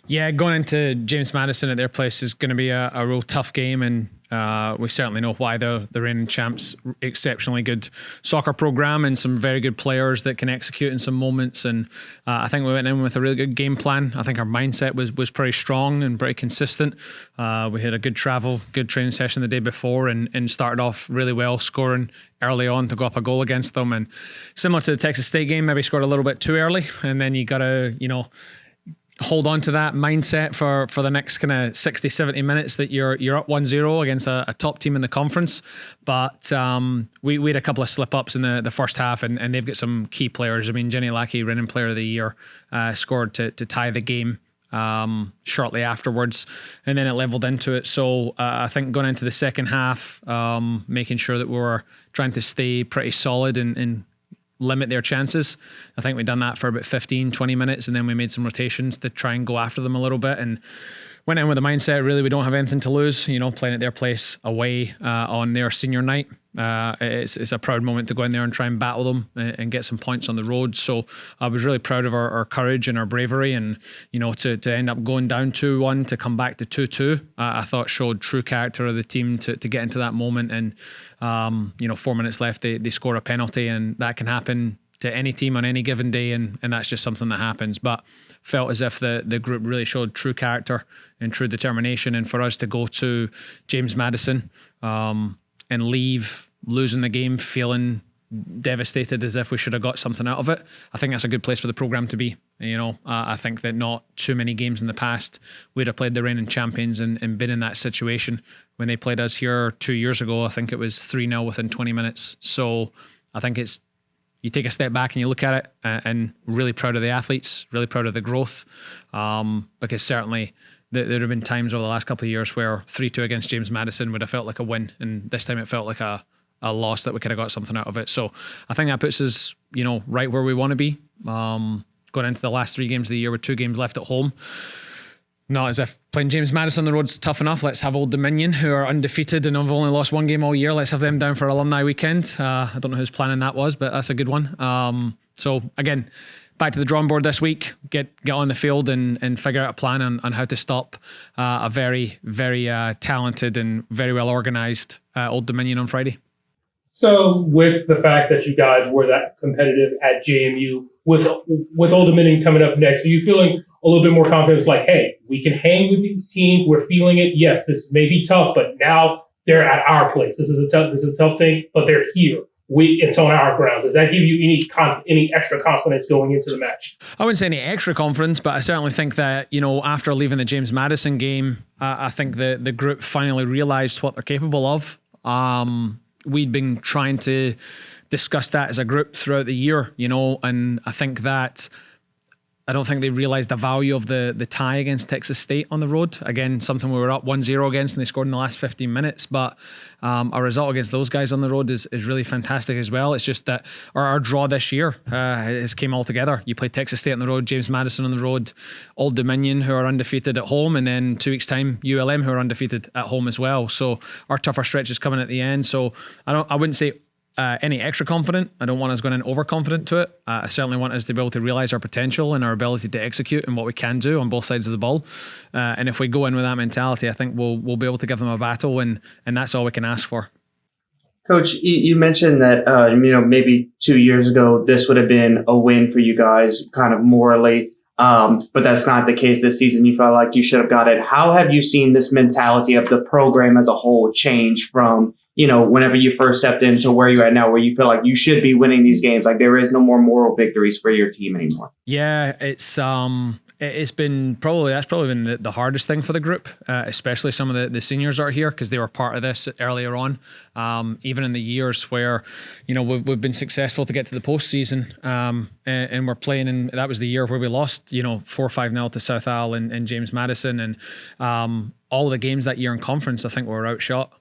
Yeah, going into James Madison at their place is going to be a real tough game, and we certainly know why. The reigning champs, exceptionally good soccer program and some very good players that can execute in some moments. And I think we went in with a really good game plan. I think our mindset was pretty strong and pretty consistent. We had a good travel, good training session the day before, and started off really well, scoring early on to go up a goal against them. And similar to the Texas State game, maybe scored a little bit too early, and then you got to, hold on to that mindset for the next kind of 60, 70 minutes that you're up 1-0 against a top team in the conference. But we had a couple of slip-ups in the first half, and they've got some key players. I mean, Jenny Lackey, reigning player of the year, scored to tie the game shortly afterwards, and then it leveled into it. So I think going into the second half, making sure that we were trying to stay pretty solid and limit their chances. I think we'd done that for about 15, 20 minutes, and then we made some rotations to try and go after them a little bit, and went in with the mindset, really, we don't have anything to lose, playing at their place away on their senior night. It's a proud moment to go in there and try and battle them and get some points on the road. So I was really proud of our courage and our bravery, and to end up going down 2-1 to come back to 2-2, I thought showed true character of the team to get into that moment. And 4 minutes left, they score a penalty, and that can happen to any team on any given day, and that's just something that happens. But felt as if the group really showed true character and true determination, and for us to go to James Madison and leave losing the game feeling devastated as if we should have got something out of it, I think that's a good place for the program to be. I think that not too many games in the past we'd have played the reigning champions and been in that situation. When they played us here 2 years ago, I think it was 3-0 within 20 minutes. So I think you take a step back and you look at it, and really proud of the athletes, really proud of the growth, because certainly there have been times over the last couple of years where 3-2 against James Madison would have felt like a win, and this time it felt like a loss that we could have got something out of it. So I think that puts us, right where we want to be, going into the last 3 games of the year with 2 games left at home. Not as if playing James Madison on the road's tough enough. Let's have Old Dominion, who are undefeated and have only lost 1 game all year. Let's have them down for alumni weekend. I don't know whose planning that was, but that's a good one. So again, back to the drawing board this week. Get on the field and figure out a plan on how to stop a very, very talented and very well organised Old Dominion on Friday. So with the fact that you guys were that competitive at JMU, with Old Dominion coming up next, are you feeling a little bit more confident? It's like, hey, we can hang with these teams. We're feeling it. Yes, this may be tough, but now they're at our place. This is a tough thing, but they're here. It's on our ground. Does that give you any extra confidence going into the match? I wouldn't say any extra confidence, but I certainly think that, after leaving the James Madison game, I think the group finally realised what they're capable of. We'd been trying to discuss that as a group throughout the year, and I think that I don't think they realised the value of the tie against Texas State on the road. Again, something we were up 1-0 against, and they scored in the last 15 minutes. But a result against those guys on the road is really fantastic as well. It's just that our draw this year has came all together. You play Texas State on the road, James Madison on the road, Old Dominion, who are undefeated at home, and then 2 weeks' time, ULM, who are undefeated at home as well. So our tougher stretch is coming at the end. So I wouldn't say any extra confident. I don't want us going in overconfident to it. I certainly want us to be able to realise our potential and our ability to execute and what we can do on both sides of the ball. And if we go in with that mentality, I think we'll be able to give them a battle, and that's all we can ask for. Coach, you mentioned that maybe 2 years ago this would have been a win for you guys, kind of morally. But that's not the case this season. You felt like you should have got it. How have you seen this mentality of the program as a whole change from whenever you first stepped into where you're at now, where you feel like you should be winning these games? Like, there is no more moral victories for your team anymore. Yeah, it's been that's probably been the hardest thing for the group, especially some of the seniors are here because they were part of this earlier on. Even in the years where, we've been successful to get to the postseason, and we're playing, and that was the year where we lost, 4-5-0 to South Isle and James Madison, and all of the games that year in conference, I think we were outshot.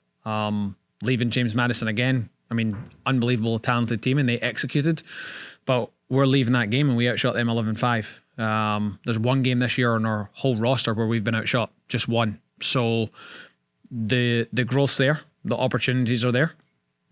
Leaving James Madison again, unbelievable talented team, and they executed, but we're leaving that game and we outshot them 11-5. There's 1 game this year on our whole roster where we've been outshot, just 1. So the growth's there, the opportunities are there.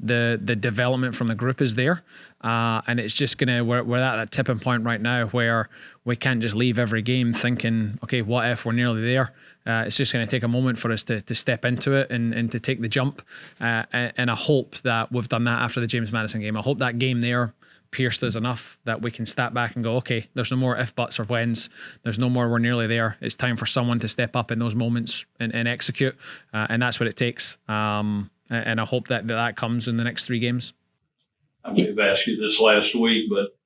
the development from the group is there, and it's just gonna we're at that tipping point right now where we can't just leave every game thinking, okay, what if we're nearly there? It's just going to take a moment for us to step into it and to take the jump, and I hope that we've done that after the James Madison game. I hope that game there pierced us enough that we can step back and go, okay, there's no more if, buts, or whens. There's no more we're nearly there. It's time for someone to step up in those moments and execute, and that's what it takes. And I hope that comes in the next 3 games. I may have asked you this last week, but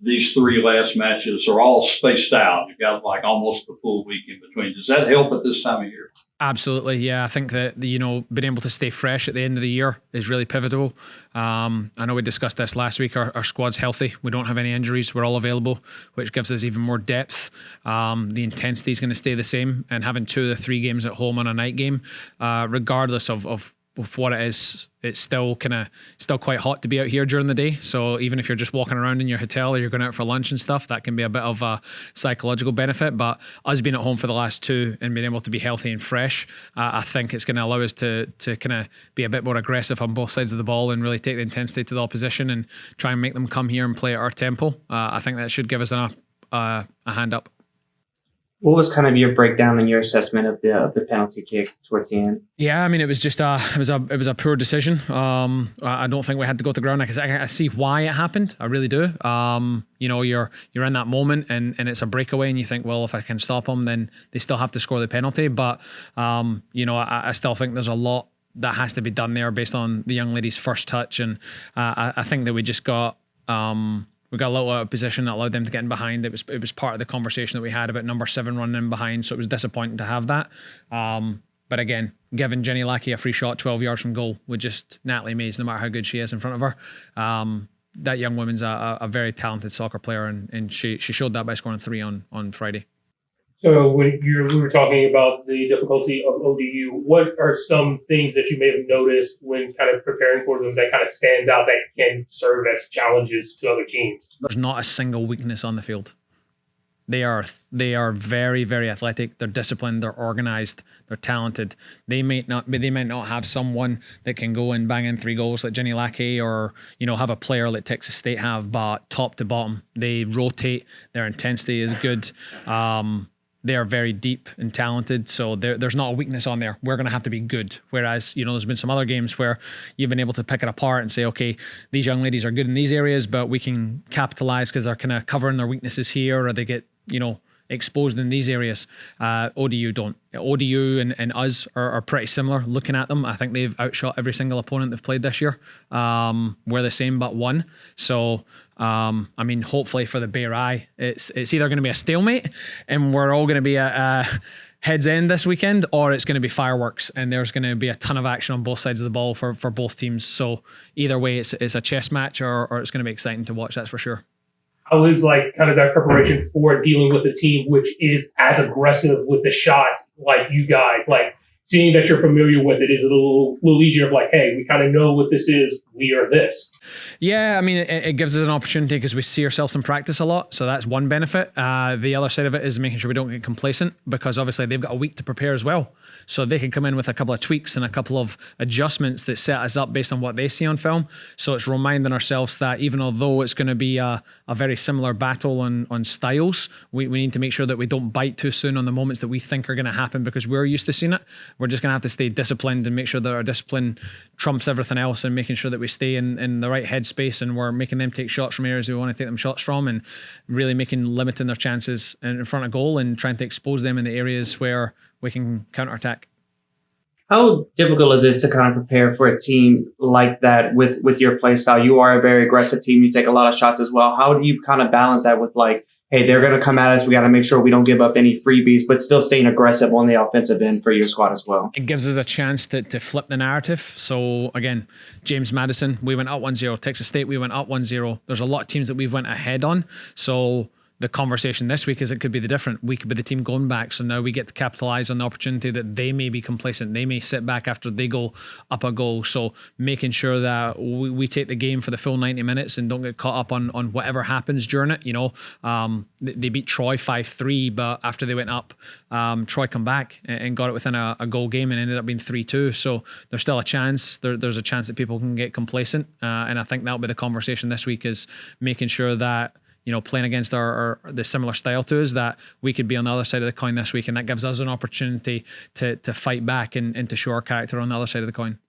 these 3 last matches are all spaced out. You've got like almost a full week in between. Does that help at this time of year? Absolutely, yeah. I think that being able to stay fresh at the end of the year is really pivotal. I know we discussed this last week. Our squad's healthy. We don't have any injuries. We're all available, which gives us even more depth. The intensity is going to stay the same, and having 2 of the 3 games at home on a night game, regardless of what it is, it's still quite hot to be out here during the day. So even if you're just walking around in your hotel or you're going out for lunch and stuff, that can be a bit of a psychological benefit. But us being at home for the last 2 and being able to be healthy and fresh, I think it's going to allow us to kind of be a bit more aggressive on both sides of the ball and really take the intensity to the opposition and try and make them come here and play at our tempo. I think that should give us a hand up. What was kind of your breakdown and your assessment of the penalty kick towards the end? Yeah, I mean, it was just it was a poor decision. I don't think we had to go to the ground. I see why it happened. I really do. You're in that moment and it's a breakaway, and you think, well, if I can stop them, then they still have to score the penalty. But I still think there's a lot that has to be done there based on the young lady's first touch, and I think that we just got. We got a little out of position that allowed them to get in behind. It was part of the conversation that we had about number 7 running in behind, so it was disappointing to have that. But again, giving Jenny Lackey a free shot 12 yards from goal would just Natalie Mays, no matter how good she is in front of her. That young woman's a very talented soccer player, and she showed that by scoring 3 on Friday. So when we were talking about the difficulty of ODU, what are some things that you may have noticed when kind of preparing for them that kind of stands out that can serve as challenges to other teams? There's not a single weakness on the field. They are very, very athletic. They're disciplined. They're organized. They're talented. They might not have someone that can go and bang in 3 goals like Jenny Lackey, or have a player like Texas State have. But top to bottom, they rotate. Their intensity is good. They are very deep and talented, so there's not a weakness on there. We're going to have to be good. Whereas, there's been some other games where you've been able to pick it apart and say, okay, these young ladies are good in these areas, but we can capitalize because they're kind of covering their weaknesses here, or they get, exposed in these areas. ODU don't. ODU and us are pretty similar. Looking at them, I think they've outshot every single opponent they've played this year. We're the same but one. So, hopefully for the Bear Eye, it's either going to be a stalemate and we're all going to be at head's end this weekend, or it's going to be fireworks and there's going to be a ton of action on both sides of the ball for both teams. So either way, it's a chess match, or it's going to be exciting to watch, that's for sure. How is kind of that preparation for dealing with a team which is as aggressive with the shots like you guys? Seeing that you're familiar with it, is it a little easier of hey, we kind of know what this is, we are this? Yeah, it gives us an opportunity because we see ourselves in practice a lot. So that's one benefit. The other side of it is making sure we don't get complacent, because obviously they've got a week to prepare as well. So they can come in with a couple of tweaks and a couple of adjustments that set us up based on what they see on film. So it's reminding ourselves that even although it's going to be a very similar battle on styles, we need to make sure that we don't bite too soon on the moments that we think are going to happen because we're used to seeing it. We're just going to have to stay disciplined and make sure that our discipline trumps everything else, and making sure that we stay in the right headspace and we're making them take shots from areas we want to take them shots from, and really limiting their chances in front of goal and trying to expose them in the areas where we can counterattack. How difficult is it to kind of prepare for a team like that with your play style? You are a very aggressive team. You take a lot of shots as well. How do you kind of balance that with hey, they're going to come at us. We got to make sure we don't give up any freebies, but still staying aggressive on the offensive end for your squad as well? It gives us a chance to flip the narrative. So again, James Madison, we went up 1-0. Texas State, we went up 1-0. There's a lot of teams that we've went ahead on. So the conversation this week is it could be the different. We could be the team going back. So now we get to capitalize on the opportunity that they may be complacent. They may sit back after they go up a goal. So making sure that we take the game for the full 90 minutes and don't get caught up on whatever happens during it. They beat Troy 5-3, but after they went up, Troy come back and got it within a goal game and ended up being 3-2. So there's still a chance. There's a chance that people can get complacent. And I think that'll be the conversation this week, is making sure that, playing against the similar style to us, that we could be on the other side of the coin this week, and that gives us an opportunity to fight back and to show our character on the other side of the coin.